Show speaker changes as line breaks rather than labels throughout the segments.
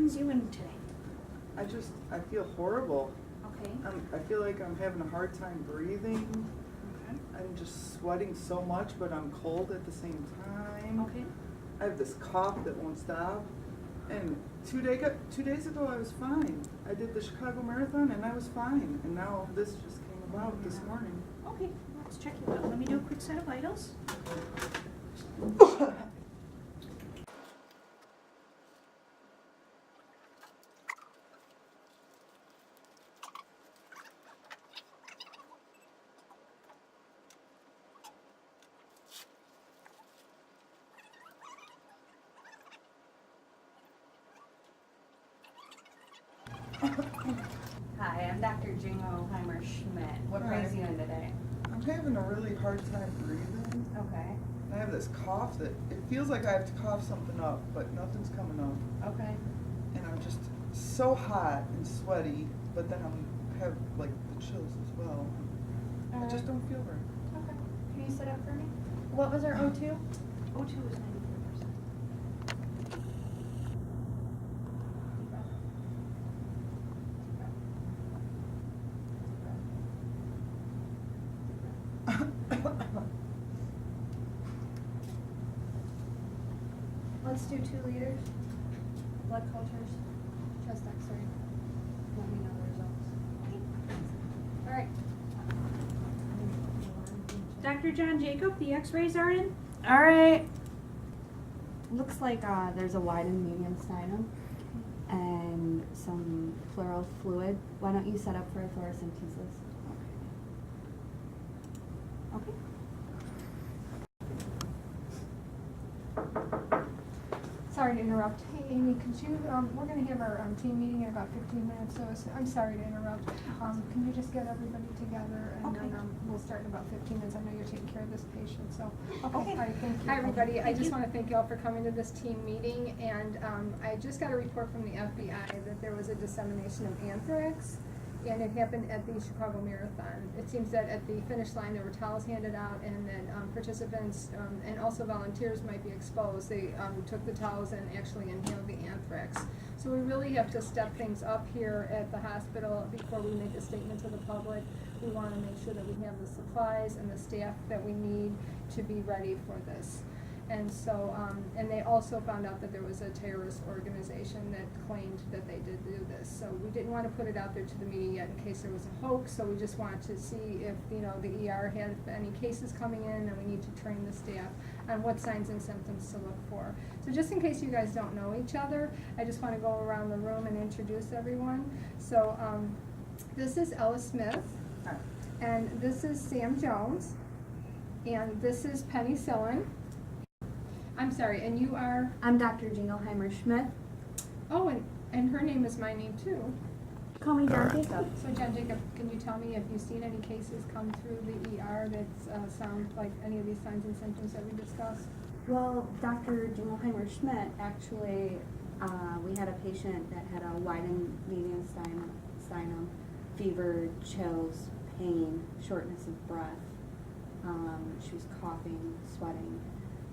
brings you in today?
I feel horrible.
Okay.
I feel like I'm having a hard time breathing.
Okay.
I'm just sweating so much, but I'm cold at the same time.
Okay.
I have this cough that won't stop. And 2 days ago I was fine. I did the Chicago Marathon and I was fine. And now this just came about this morning.
Okay, let's check you out. Let me do a quick set of vitals.
Hi, I'm Dr. Jingleheimer Schmidt. What brings you in today?
I'm having a really hard time breathing.
Okay.
I have this cough that it feels like I have to cough something up, but nothing's coming up.
Okay.
And I'm just so hot and sweaty, but then I have like the chills as well. I just don't feel right.
Okay. Can you sit up for me? What was our O2?
O2 is 94%.
Let's do 2 liters. Blood cultures, chest x-ray. Let me know the results. All right.
Dr. John Jacob, the x-rays are in.
All right. Looks like there's a wide and medium sternum and some pleural fluid. Why don't you set up for a thoracentesis? Okay.
Sorry to interrupt. Hey, Amy, could you, we're going to have our team meeting in about 15 minutes, so I'm sorry to interrupt. Can you just get everybody together, and
Okay.
then we'll start in about 15 minutes. I know you're taking care of this patient, so.
Okay.
All right, thank you.
Hi, everybody. I
Thank
just
you.
want to thank you all for coming to this team meeting. And I just got a report from the FBI that there was a dissemination of anthrax, and it happened at the Chicago Marathon. It seems that at the finish line there were towels handed out, and that participants and also volunteers might be exposed. They took the towels and actually inhaled the anthrax. So we really have to step things up here at the hospital before we make a statement to the public. We want to make sure that we have the supplies and the staff that we need to be ready for this. And so, and they also found out that there was a terrorist organization that claimed that they did do this. So we didn't want to put it out there to the media yet in case there was a hoax. So we just wanted to see if, you know, the ER had any cases coming in, and we need to train the staff on what signs and symptoms to look for. So just in case you guys don't know each other, I just want to go around the room and introduce everyone. So this is Ella Smith, and this is Sam Jones, and this is Penny Sillen. I'm sorry, and you are?
I'm Dr. Jingleheimer Schmidt.
Oh, and her name is my name too.
Call me John Jacob.
So John Jacob, can you tell me if you've seen any cases come through the ER that sound like any of these signs and symptoms that we discussed?
Well, Dr. Jingleheimer Schmidt, actually, we had a patient that had a wide and medium sternum, fever, chills, pain, shortness of breath. She was coughing, sweating.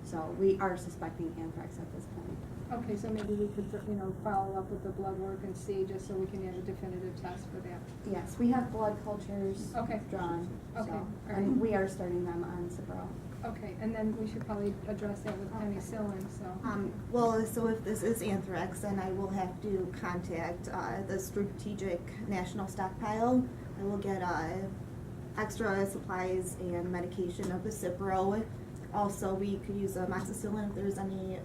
So we are suspecting anthrax at this point.
Okay, so maybe we could, you know, follow up with the blood work and see, just so we can have a definitive test for that.
Yes, we have blood cultures drawn.
Okay,
So,
all right.
and we are starting them on Cipro.
Okay, and then we should probably address that with Penny Sillen, so.
Well, so if this is anthrax, then I will have to contact the Strategic National Stockpile. I will get extra supplies and medication of the Cipro. Also, we could use amoxicillin if there's any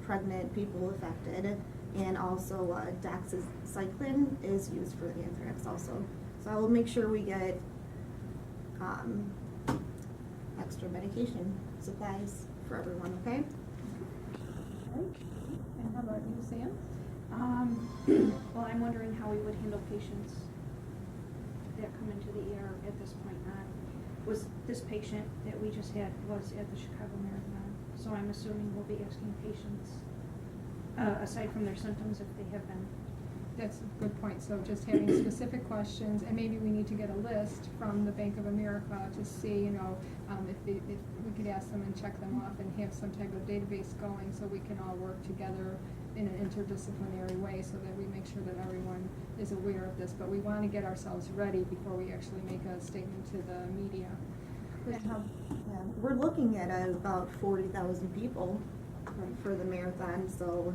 pregnant people affected. And also doxycycline is used for the anthrax also. So I will make sure we get extra medication supplies for everyone, okay?
Okay. And how about you, Sam?
Well, I'm wondering how we would handle patients that come into the ER at this point on. Was this patient that we just had was at the Chicago Marathon, so I'm assuming we'll be asking patients, aside from their symptoms, if they have been
That's a good point, so just having specific questions, and maybe we need to get a list from the Bank of America to see, if we could ask them and check them off and have some type of database going, so we can all work together in an interdisciplinary way, so that we make sure that everyone is aware of this, but we wanna get ourselves ready before we actually make a statement to the media.
Yeah, we're looking at about 40,000 people for the marathon, so.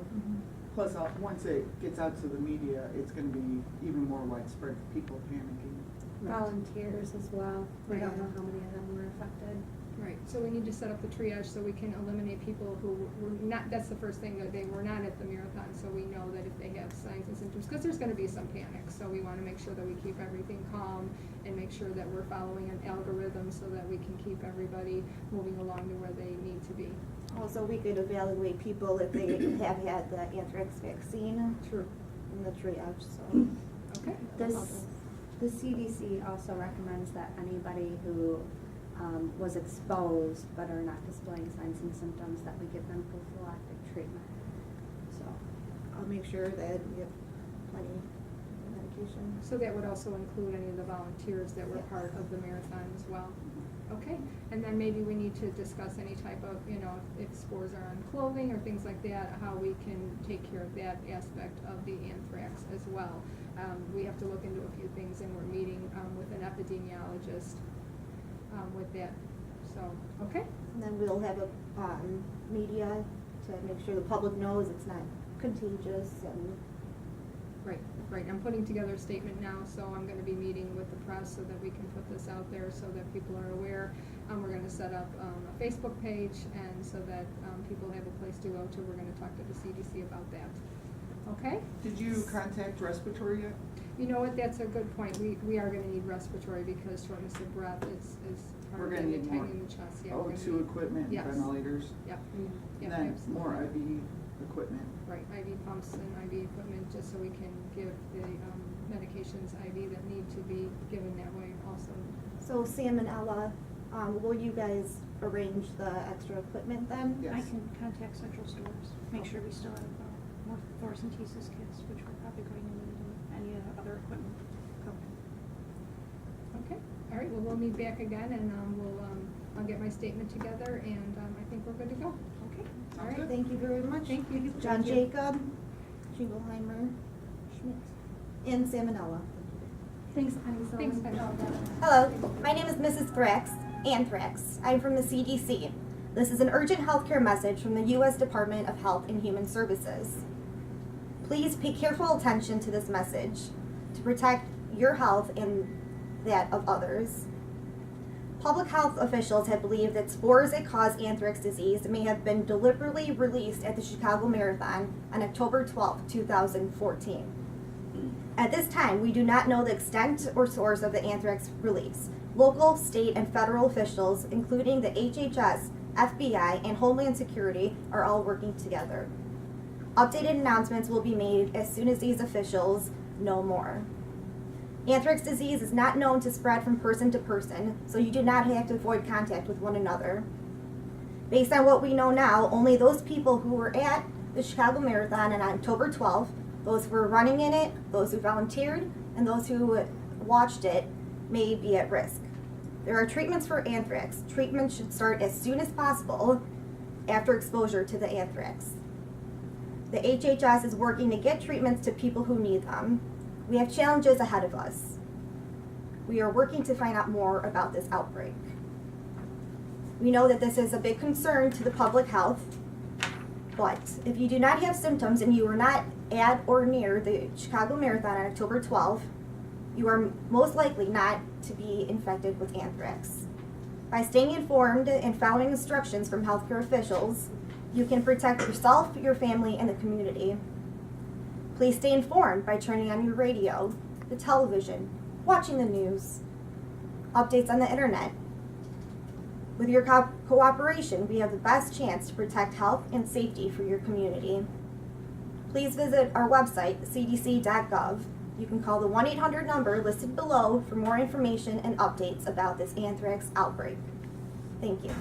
Plus, once it gets out to the media, it's gonna be even more widespread, people panicking.
Volunteers as well. We don't know how many of them were affected.
Right, so we need to set up the triage so we can eliminate people who were not, that's the first thing, that they were not at the marathon, so we know that if they have signs and symptoms, because there's gonna be some panic, so we wanna make sure that we keep everything calm and make sure that we're following an algorithm so that we can keep everybody moving along to where they need to be.
Also, we could evaluate people if they have had the anthrax vaccine.
True.
In the triage, so.
Okay.
The CDC also recommends that anybody who was exposed but are not displaying signs and symptoms, that we give them prophylactic treatment. So
I'll make sure that we have plenty of medication.
So that would also include any of the volunteers that were part of the marathon as well. Okay, and then maybe we need to discuss any type of, if spores are on clothing or things like that, how we can take care of that aspect of the anthrax as well. We have to look into a few things, and we're meeting with an epidemiologist with that. So, okay.
And then we'll have a media to make sure the public knows it's not contagious and.
Right, I'm putting together a statement now, so I'm gonna be meeting with the press so that we can put this out there so that people are aware. We're gonna set up a Facebook page, and so that people have a place to go to. We're gonna talk to the CDC about that. Okay?
Did you contact respiratory yet?
You know what, that's a good point. We are gonna need respiratory because shortness of breath is part
We're
of
gonna
getting
need
tight
more.
in the chest. Yeah, we're gonna
O2
need-
equipment and
Yes.
ventilators.
Yep,
And
yep,
then
absolutely.
more IV equipment.
Right, IV pumps and IV equipment, just so we can give the medications IV that need to be given that way also.
So Sam and Ella, will you guys arrange the extra equipment then?
Yes.
I can contact Central Stores, make sure we still have more thoracentesis kits, which we're probably going to need, and any other equipment.
Okay, all right, well, we'll meet back again, and I'll get my statement together, and I think we're good to go. Okay, all right.
Thank you very much.
Thank you.
John Jacob, Jingleheimer, Schmidt, and Salmonella.
thanks, Penny. So
Thanks, Penny.
Hello, my name is Mrs. Anthrax. I'm from the CDC. This is an urgent healthcare message from the U.S. Department of Health and Human Services. Please pay careful attention to this message to protect your health and that of others. Public health officials have believed that spores that cause anthrax disease may have been deliberately released at the Chicago Marathon on October 12, 2014. At this time, we do not know the extent or source of the anthrax release. Local, state, and federal officials, including the HHS, FBI, and Homeland Security, are all working together. Updated announcements will be made as soon as these officials know more. Anthrax disease is not known to spread from person to person, so you do not have to avoid contact with one another. Based on what we know now, only those people who were at the Chicago Marathon on October 12th, those who were running in it, those who volunteered, and those who watched it may be at risk. There are treatments for anthrax. Treatment should start as soon as possible after exposure to the anthrax. The HHS is working to get treatments to people who need them. We have challenges ahead of us. We are working to find out more about this outbreak. We know that this is a big concern to the public health, but if you do not have symptoms and you are not at or near the Chicago Marathon on October 12th, you are most likely not to be infected with anthrax. By staying informed and following instructions from healthcare officials, you can protect yourself, your family, and the community. Please stay informed by turning on your radio, the television, watching the news, updates on the internet. With your cooperation, we have the best chance to protect health and safety for your community. Please visit our website, cdc.gov. You can call the 1-800 number listed below for more information and updates about this anthrax outbreak. Thank you.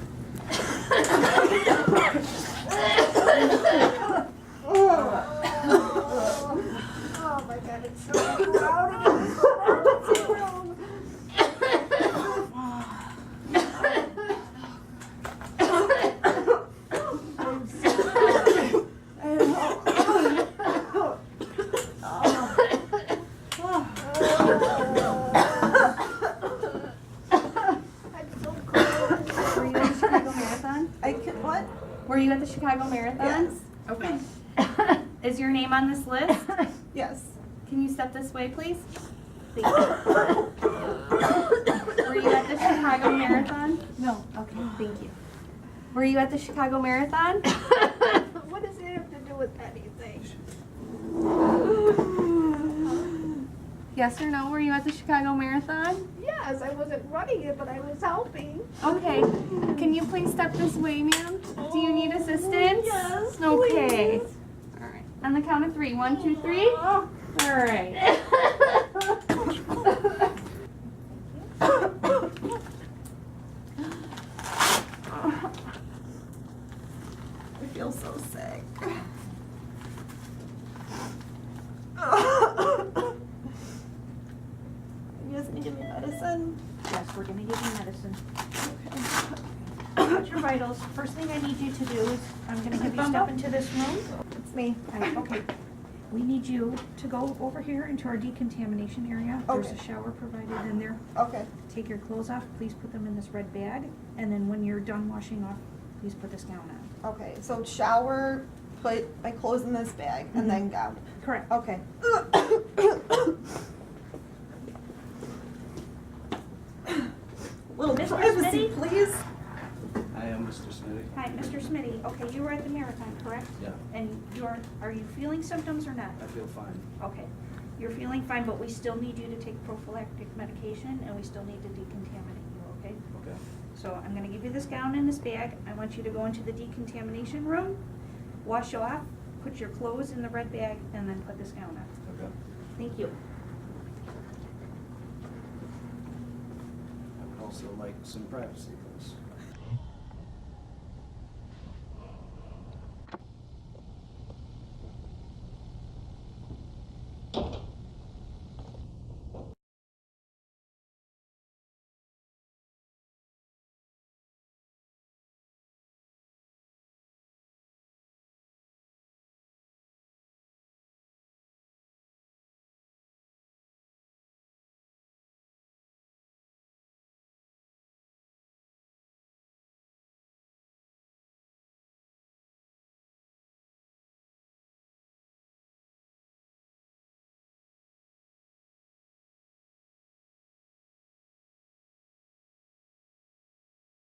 Oh my God.
Chicago Marathon?
Yes.
Okay. Is your name on this list?
Yes.
Can you step this way, please? Thank you. Were you at the Chicago Marathon?
No.
Okay, thank you. Were you at the Chicago Marathon?
What does it have to do with anything?
Yes or no? Were you at the Chicago Marathon?
Yes, I wasn't running it, but I was helping.
Okay. Can you please step this way, ma'am? Do you need assistance?
Yes,
Okay.
please.
All right. On the count of 3. 1, 2, 3. All right.
I feel so sick. You guys gonna give me medicine?
Yes, we're gonna give you medicine. What's your vitals? First thing I need you to do is, I'm gonna have you step into this room.
It's me.
Okay. We need you to go over here into our decontamination area. There's a
Okay.
shower provided in there.
Okay.
Take your clothes off, please put them in this red bag, and then when you're done washing off, please put this gown on.
Okay. So shower, put my clothes in this bag, and then gown.
Correct.
Okay. Little
Mr.
privacy,
Smitty?
please.
I am Mr. Smitty.
Hi, Mr. Smitty. Okay, you were at the marathon, correct?
Yeah,
And are you feeling symptoms or not?
I feel fine.
Okay, you're feeling fine, but we still need you to take prophylactic medication, and we still need to decontaminate you, okay?
Okay.
So I'm gonna give you this gown in this bag. I want you to go into the decontamination room, wash off, put your clothes in the red bag, and then put this gown on.
Okay.
Thank you.
I would also like some privacy,